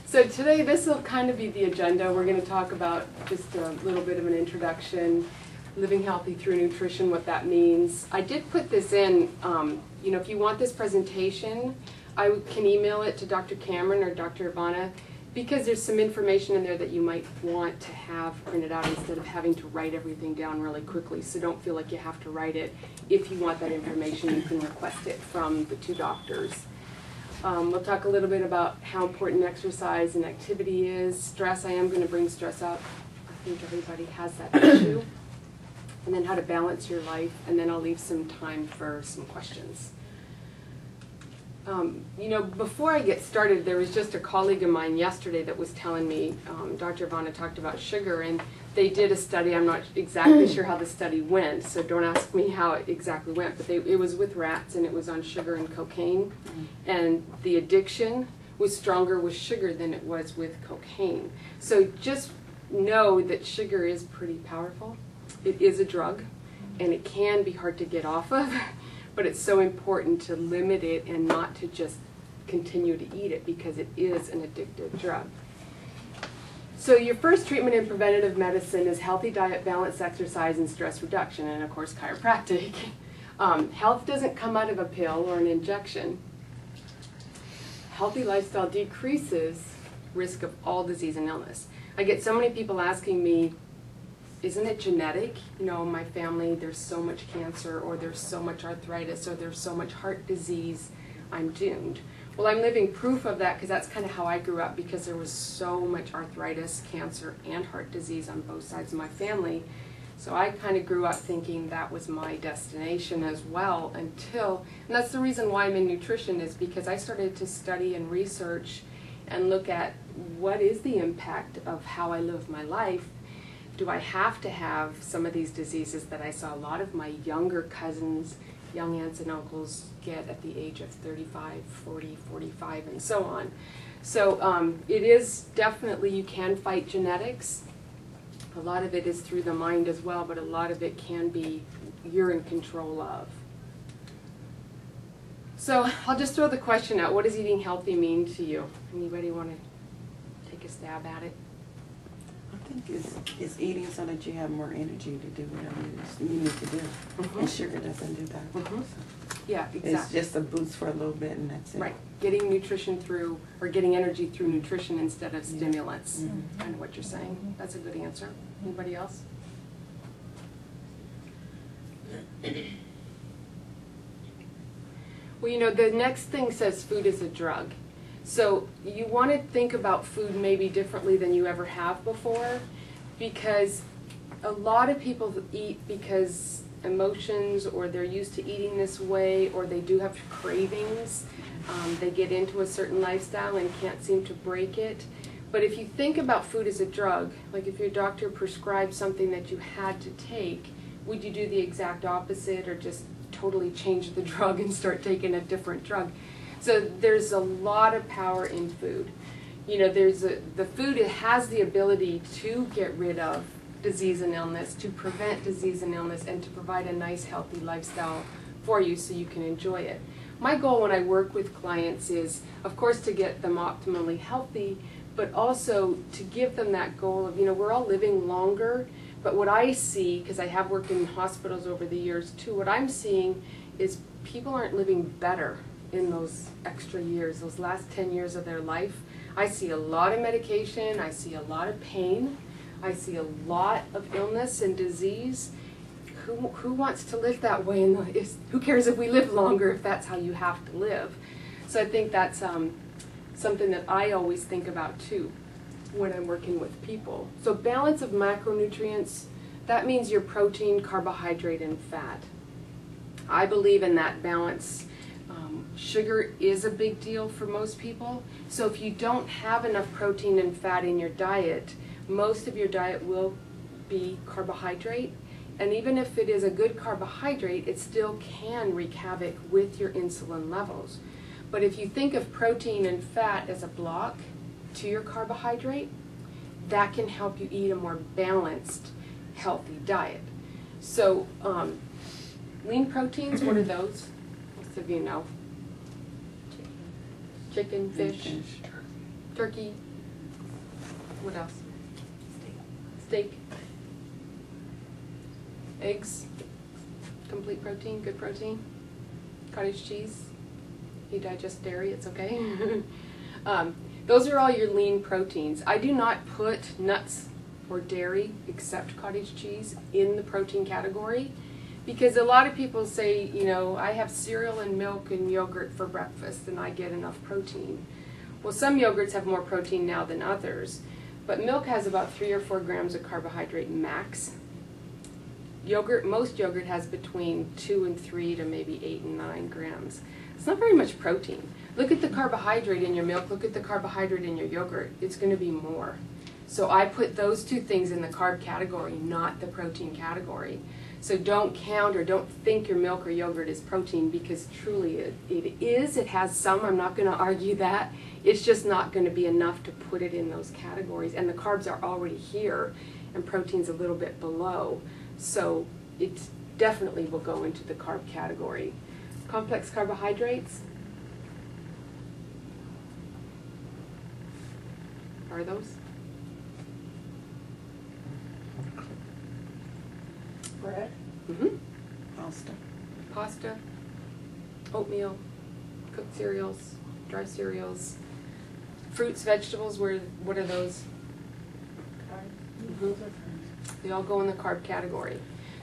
So today, this will kind of be the agenda. We're going to talk about just a little bit of an introduction, living healthy through nutrition, what that means. I did put this in, you know, if you want this presentation, I can email it to Dr. Cameron or Dr. Ivana, because there's some information in there that you might want to have printed out instead of having to write everything down really quickly. So don't feel like you have to write it. If you want that information, you can request it from the two doctors. We'll talk a little bit about how important exercise and activity is. Stress, I am going to bring stress up. I think everybody has that issue. And then how to balance your life. And then I'll leave some time for some questions. You know, before I get started, there was just a colleague of mine yesterday that was telling me, Dr. Ivana talked about sugar, and they did a study. I'm not exactly sure how the study went, so don't ask me how it exactly went, but it was with rats, and it was on sugar and cocaine, and the addiction was stronger with sugar than it was with cocaine. So just know that sugar is pretty powerful. It is a drug, and it can be hard to get off of. But it's so important to limit it and not to just continue to eat it, because it is an addictive drug. So your first treatment in preventative medicine is healthy diet, balanced exercise, and stress reduction, and of course chiropractic. Health doesn't come out of a pill or an injection. Healthy lifestyle decreases risk of all disease and illness. I get so many people asking me, isn't it genetic? You know, my family, there's so much cancer, or there's so much arthritis, or there's so much heart disease, I'm doomed. Well, I'm living proof of that, because that's kind of how I grew up, because there was so much arthritis, cancer, and heart disease on both sides of my family. So I kind of grew up thinking that was my destination as well, until, and that's the reason why I'm in nutrition, is because I started to study and research and look at what is the impact of how I live my life. Do I have to have some of these diseases that I saw a lot of my younger cousins, young aunts and uncles get at the age of 35, 40, 45, and so on? So it is definitely, you can fight genetics. A lot of it is through the mind as well, but a lot of it can be you're in control of. So I'll just throw the question out. What does eating healthy mean to you? Anybody want to take a stab at it? I think it's eating so that you have more energy to do whatever you need to do. And sugar doesn't do that. So yeah, exactly. it's just a boost for a little bit, and that's it. Right. Getting nutrition through, or getting energy through nutrition instead of stimulants. Kind of what you're saying. That's a good answer. Anybody else? Well, you know, the next thing says food is a drug. So you want to think about food maybe differently than you ever have before, because a lot of people eat because emotions, or they're used to eating this way, or they do have cravings. They get into a certain lifestyle and can't seem to break it. But if you think about food as a drug, like if your doctor prescribed something that you had to take, would you do the exact opposite, or just totally change the drug and start taking a different drug? So there's a lot of power in food. You know, the food, it has the ability to get rid of disease and illness, to prevent disease and illness, and to provide a nice, healthy lifestyle for you so you can enjoy it. My goal when I work with clients is, of course, to get them optimally healthy, but also to give them that goal of, you know, we're all living longer, but what I see, because I have worked in hospitals over the years too, what I'm seeing is people aren't living better in those extra years, those last 10 years of their life. I see a lot of medication, I see a lot of pain, I see a lot of illness and disease. Who wants to live that way? Who cares if we live longer if that's how you have to live? So I think that's something that I always think about too when I'm working with people. So balance of macronutrients, that means your protein, carbohydrate, and fat. I believe in that balance. Sugar is a big deal for most people. So if you don't have enough protein and fat in your diet, most of your diet will be carbohydrate. And even if it is a good carbohydrate, it still can wreak havoc with your insulin levels. But if you think of protein and fat as a block to your carbohydrate, that can help you eat a more balanced, healthy diet. So lean proteins, what are those? Most of you know. chicken, fish, turkey. What else? Steak. Eggs. Complete protein, good protein. Cottage cheese. You digest dairy, it's okay. Those are all your lean proteins. I do not put nuts or dairy, except cottage cheese, in the protein category, because a lot of people say, you know, I have cereal and milk and yogurt for breakfast and I get enough protein. Well, some yogurts have more protein now than others, but milk has about 3 or 4 grams of carbohydrate max. Yogurt, most yogurt has between 2 and 3 to maybe 8 and 9 grams. It's not very much protein. Look at the carbohydrate in your milk, look at the carbohydrate in your yogurt. It's going to be more. So I put those two things in the carb category, not the protein category. So don't count or don't think your milk or yogurt is protein, because truly it is. It has some, I'm not going to argue that. It's just not going to be enough to put it in those categories. And the carbs are already here and protein's a little bit below. So it definitely will go into the carb category. Complex carbohydrates. Are those? Bread. Mm-hmm. Pasta. Oatmeal, cooked cereals, dry cereals, fruits, vegetables. What are those? Mm-hmm. They all go in the carb category.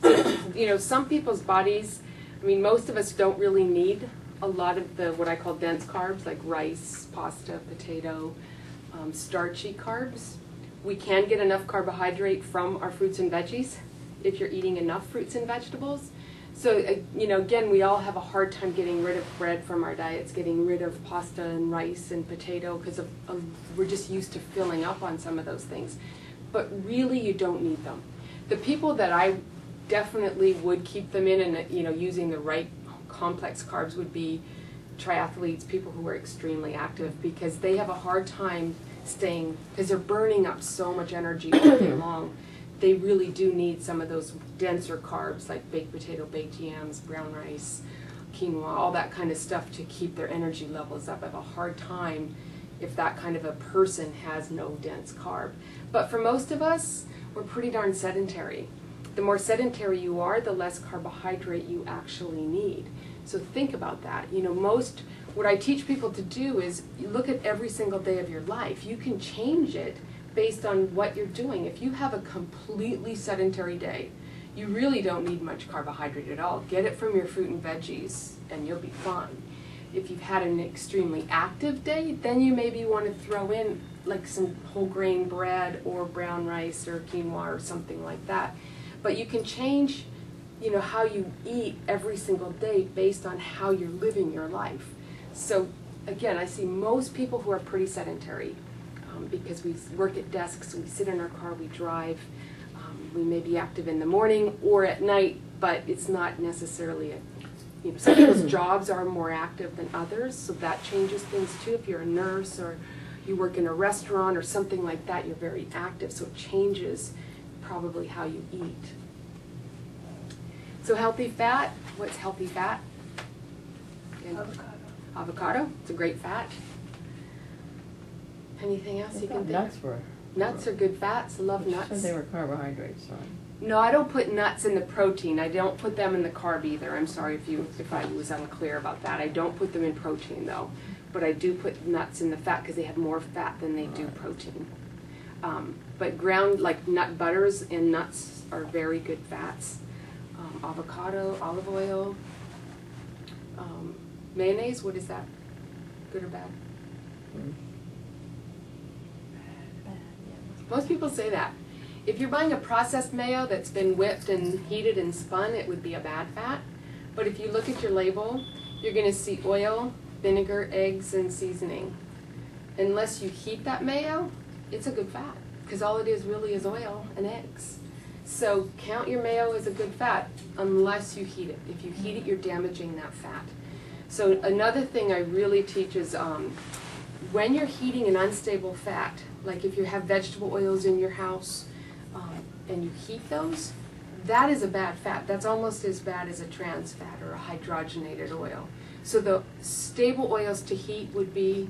So, you know, some people's bodies, I mean, most of us don't really need a lot of the what I call dense carbs, like rice, pasta, potato, starchy carbs. We can get enough carbohydrate from our fruits and veggies if you're eating enough fruits and vegetables. So, you know, again, we all have a hard time getting rid of bread from our diets, getting rid of pasta and rice and potato, because we're just used to filling up on some of those things. But really, you don't need them. The people that I definitely would keep them in and, you know, using the right complex carbs would be triathletes, people who are extremely active, because they have a hard time staying, because they're burning up so much energy all day long. They really do need some of those denser carbs like baked potato, baked yams, brown rice, quinoa, all that kind of stuff to keep their energy levels up. I have a hard time if that kind of a person has no dense carb. But for most of us, we're pretty darn sedentary. The more sedentary you are, the less carbohydrate you actually need. So think about that. You know, what I teach people to do is you look at every single day of your life. You can change it based on what you're doing. If you have a completely sedentary day, you really don't need much carbohydrate at all. Get it from your fruit and veggies and you'll be fine. If you've had an extremely active day, then you maybe want to throw in like some whole grain bread or brown rice or quinoa or something like that. But you can change, you know, how you eat every single day based on how you're living your life. So again, I see most people who are pretty sedentary because we work at desks, we sit in our car, we drive. We may be active in the morning or at night, but it's not necessarily you know, some people's jobs are more active than others, so that changes things too. If you're a nurse or you work in a restaurant or something like that, you're very active, so it changes probably how you eat. So healthy fat, what's healthy fat? Avocado. Avocado, it's a great fat. Anything else you can think Nuts of? were. Nuts are good fats, love You nuts. said they were carbohydrates, right? No, I don't put nuts in the protein. I don't put them in the carb either. I'm sorry if I was unclear about that. I don't put them in protein though, but I do put nuts in the fat because they have more fat than they do protein. But ground, like nut butters and nuts are very good fats. Avocado, olive oil, mayonnaise, what is that? Good or bad? Most people say that. If you're buying a processed mayo that's been whipped and heated and spun, it would be a bad fat. But if you look at your label, you're going to see oil, vinegar, eggs, and seasoning. Unless you heat that mayo, it's a good fat, because all it is really is oil and eggs. So count your mayo as a good fat unless you heat it. If you heat it, you're damaging that fat. So another thing I really teach is when you're heating an unstable fat, like if you have vegetable oils in your house and you heat those, that is a bad fat. That's almost as bad as a trans fat or a hydrogenated oil. So the stable oils to heat would be